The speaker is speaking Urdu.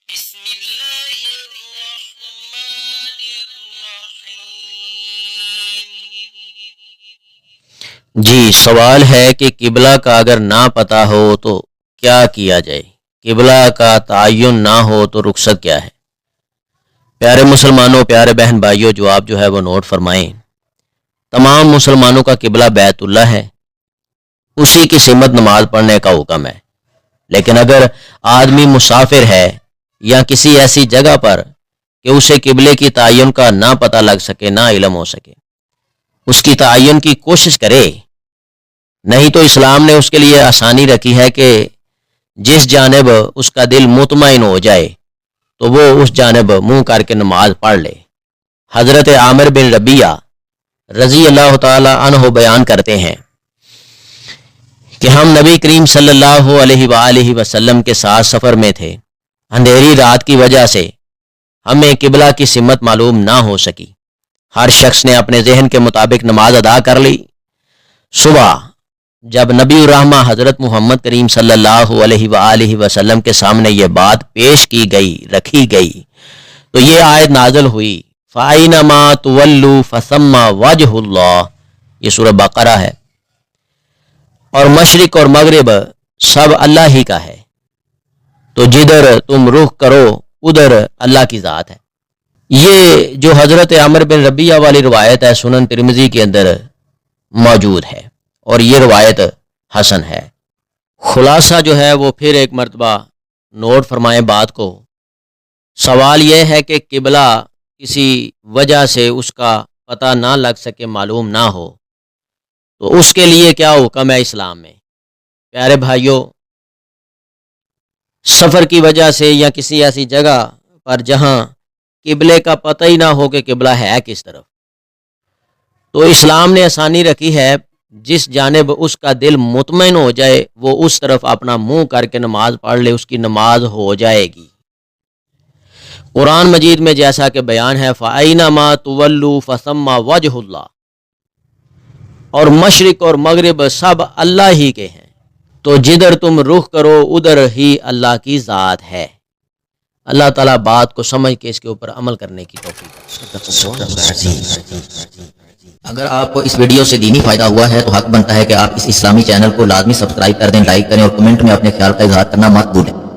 بسم اللہ الرحمن الرحیم۔ جی سوال ہے کہ قبلہ کا اگر نہ پتہ ہو تو کیا کیا جائے؟ قبلہ کا تعین نہ ہو تو رخصت کیا ہے؟ پیارے مسلمانوں، پیارے بہن بھائیوں، جواب جو ہے وہ نوٹ فرمائیں۔ تمام مسلمانوں کا قبلہ بیت اللہ ہے، اسی کی سمت نماز پڑھنے کا حکم ہے۔ لیکن اگر آدمی مسافر ہے یا کسی ایسی جگہ پر کہ اسے قبلے کی تعین کا نہ پتہ لگ سکے، نہ علم ہو سکے، اس کی تعین کی کوشش کرے، نہیں تو اسلام نے اس کے لیے آسانی رکھی ہے کہ جس جانب اس کا دل مطمئن ہو جائے تو وہ اس جانب منہ کر کے نماز پڑھ لے۔ حضرت عامر بن ربیعہ رضی اللہ تعالی عنہ بیان کرتے ہیں کہ ہم نبی کریم صلی اللہ علیہ وآلہ وسلم کے ساتھ سفر میں تھے۔ اندھیری رات کی وجہ سے ہمیں قبلہ کی سمت معلوم نہ ہو سکی۔ ہر شخص نے اپنے ذہن کے مطابق نماز ادا کر لی۔ صبح جب نبی الرحمہ حضرت محمد کریم صلی اللہ علیہ وآلہ وسلم کے سامنے یہ بات پیش کی گئی، رکھی گئی، تو یہ آیت نازل ہوئی، فَأَيْنَمَا تُوَلُّوا فَثَمَّ وَجْهُ اللَّهِ، یہ سورہ بقرہ ہے۔ اور مشرق اور مغرب سب اللہ ہی کا ہے، تو جدھر تم رخ کرو ادھر اللہ کی ذات ہے۔ یہ جو حضرت عامر بن ربیعہ والی روایت ہے، سنن ترمذی کے اندر موجود ہے اور یہ روایت حسن ہے۔ خلاصہ جو ہے وہ پھر ایک مرتبہ نوٹ فرمائیں بات کو۔ سوال یہ ہے کہ قبلہ کسی وجہ سے اس کا پتہ نہ لگ سکے، معلوم نہ ہو، تو اس کے لیے کیا حکم ہے اسلام میں؟ پیارے بھائیوں، سفر کی وجہ سے یا کسی ایسی جگہ پر جہاں قبلے کا پتہ ہی نہ ہو کہ قبلہ ہے کس طرف، تو اسلام نے آسانی رکھی ہے، جس جانب اس کا دل مطمئن ہو جائے وہ اس طرف اپنا منہ کر کے نماز پڑھ لے، اس کی نماز ہو جائے گی۔ قرآن مجید میں جیسا کہ بیان ہے، فَأَيْنَمَا تُوَلُّوا فَثَمَّ وَجْهُ اللَّهِ، اور مشرق اور مغرب سب اللہ ہی کے ہیں، تو جدھر تم رخ کرو ادھر ہی اللہ کی ذات ہے۔ اللہ تعالیٰ بات کو سمجھ کے اس کے اوپر عمل کرنے کی توفیق دے۔ اگر آپ کو اس ویڈیو سے دینی فائدہ ہوا ہے تو حق بنتا ہے کہ آپ اس اسلامی چینل کو لازمی سبسکرائب کر دیں، لائک کریں اور کمنٹ میں اپنے خیال کا اظہار کرنا مت بھولیں۔